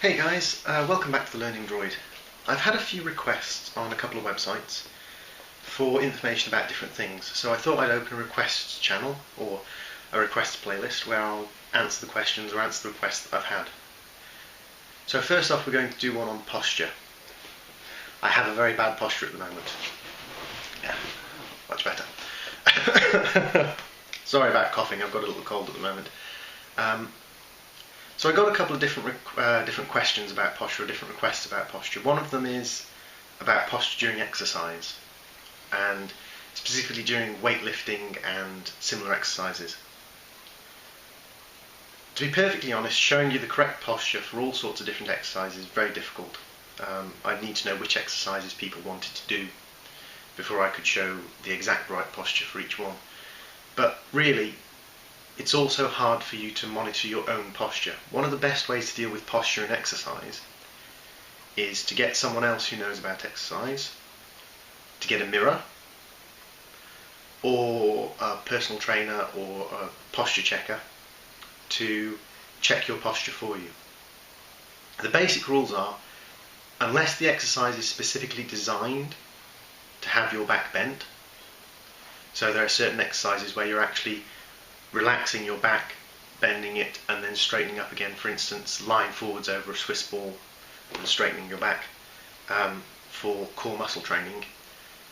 Hey guys, welcome back to Thelearningdroid. I've had a few requests on a couple of websites for information about different things, so I thought I'd open a requests channel or a requests playlist where I'll answer the questions or answer the requests that I've had. So first off, we're going to do one on posture. I have a very bad posture at the moment. Yeah, much better. Sorry about coughing, I've got a little cold at the moment. So I got a couple of different questions about posture, or different requests about posture. One of them is about posture during exercise, and specifically during weightlifting and similar exercises. To be perfectly honest, showing you the correct posture for all sorts of different exercises is very difficult. I'd need to know which exercises people wanted to do before I could show the exact right posture for each one. But really, it's also hard for you to monitor your own posture. One of the best ways to deal with posture in exercise is to get someone else who knows about exercise, to get a mirror, or a personal trainer or a posture checker to check your posture for you. The basic rules are, unless the exercise is specifically designed to have your back bent, so there are certain exercises where you're actually relaxing your back, bending it, and then straightening up again. For instance, lying forwards over a Swiss ball and straightening your back for core muscle training.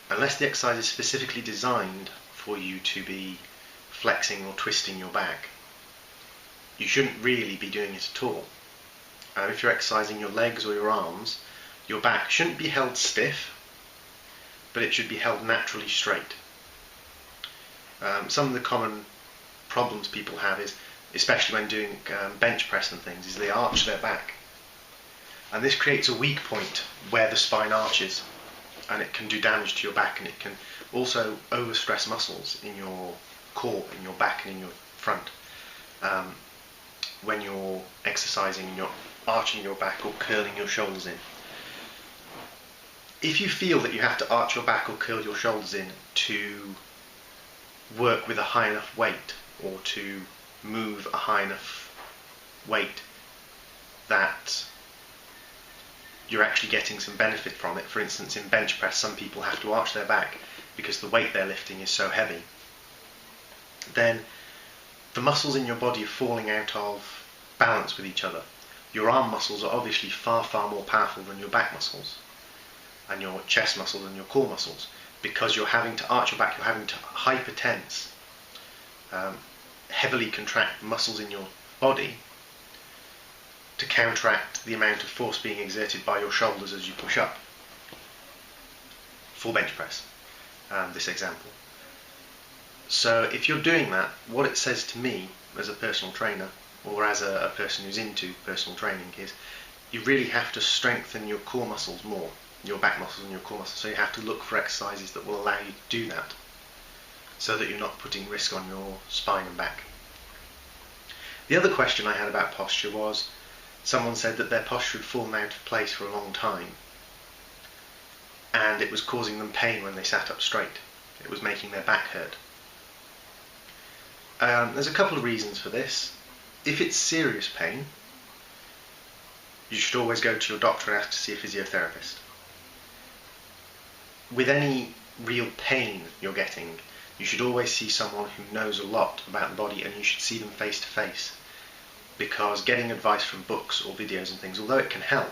Unless the exercise is specifically designed for you to be flexing or twisting your back, you shouldn't really be doing it at all. If you're exercising your legs or your arms, your back shouldn't be held stiff, but it should be held naturally straight. Some of the common problems people have is, especially when doing bench press and things, is they arch their back, and this creates a weak point where the spine arches, and it can do damage to your back, and it can also overstress muscles in your core, in your back and in your front when you're exercising and you're arching your back or curling your shoulders in. If you feel that you have to arch your back or curl your shoulders in to work with a high enough weight, or to move a high enough weight that you're actually getting some benefit from it. For instance, in bench press, some people have to arch their back because the weight they're lifting is so heavy. Then the muscles in your body are falling out of balance with each other. Your arm muscles are obviously far more powerful than your back muscles, and your chest muscles and your core muscles, because you're having to arch your back, you're having to hypertense, heavily contract the muscles in your body to counteract the amount of force being exerted by your shoulders as you push up. For bench press, this example. So if you're doing that, what it says to me as a personal trainer, or as a person who's into personal training, is you really have to strengthen your core muscles more, your back muscles and your core muscles. So you have to look for exercises that will allow you to do that, so that you're not putting risk on your spine and back. The other question I had about posture was, someone said that their posture had fallen out of place for a long time, and it was causing them pain when they sat up straight. It was making their back hurt. There's a couple of reasons for this. If it's serious pain, you should always go to your doctor and ask to see a physiotherapist. With any real pain you're getting, you should always see someone who knows a lot about the body, and you should see them face to face, because getting advice from books or videos and things, although it can help,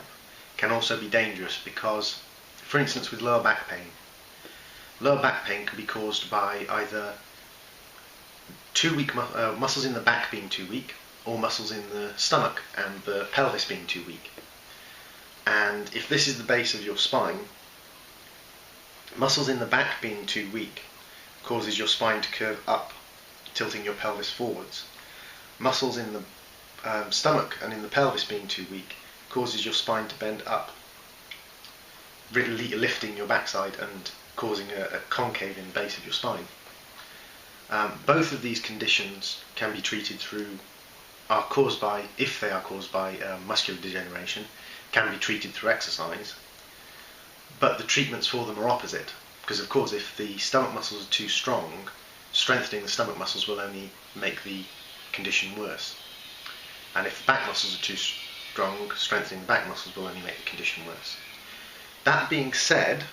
can also be dangerous, because, for instance, with lower back pain can be caused by either too weak muscles in the back being too weak, or muscles in the stomach and the pelvis being too weak. And if this is the base of your spine, muscles in the back being too weak causes your spine to curve up, tilting your pelvis forwards. Muscles in the stomach and in the pelvis being too weak causes your spine to bend up, really lifting your backside and causing a concave in the base of your spine. Both of these conditions can be treated if they are caused by muscular degeneration, can be treated through exercise, but the treatments for them are opposite, because of course if the stomach muscles are too strong, strengthening the stomach muscles will only make the condition worse. And if the back muscles are too strong, strengthening the back muscles will only make the condition worse. That being said,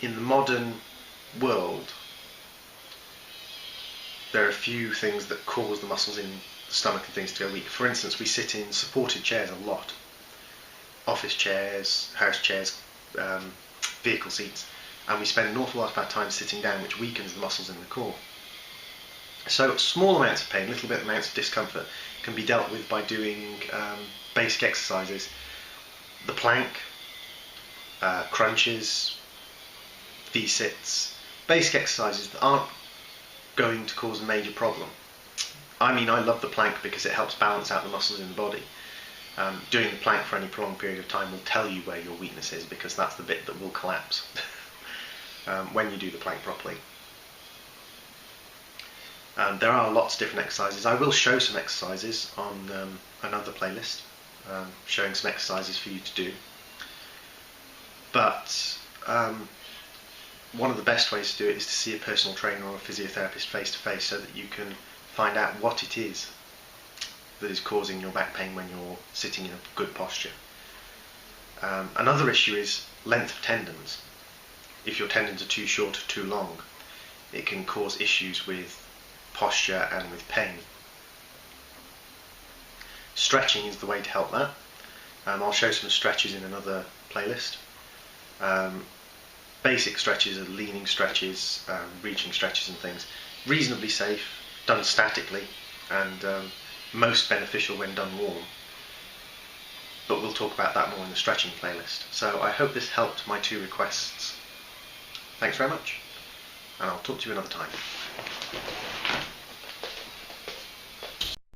in the modern world, there are a few things that cause the muscles in the stomach and things to go weak. For instance, we sit in supported chairs a lot. Office chairs, house chairs, vehicle seats, and we spend an awful lot of our time sitting down, which weakens the muscles in the core. So small amounts of pain, little bit amounts of discomfort can be dealt with by doing basic exercises. The plank, crunches, V-sits, basic exercises that aren't going to cause a major problem. I mean, I love the plank because it helps balance out the muscles in the body. Doing the plank for any prolonged period of time will tell you where your weakness is, because that's the bit that will collapse when you do the plank properly. There are lots of different exercises. I will show some exercises on another playlist, showing some exercises for you to do. But one of the best ways to do it is to see a personal trainer or a physiotherapist face to face, so that you can find out what it is that is causing your back pain when you're sitting in a good posture. Another issue is length of tendons. If your tendons are too short or too long, it can cause issues with posture and with pain. Stretching is the way to help that. I'll show some stretches in another playlist. Basic stretches are leaning stretches, reaching stretches and things. Reasonably safe, done statically, and most beneficial when done warm. But we'll talk about that more in the stretching playlist. So I hope this helped my 2 requests. Thanks very much, and I'll talk to you another time.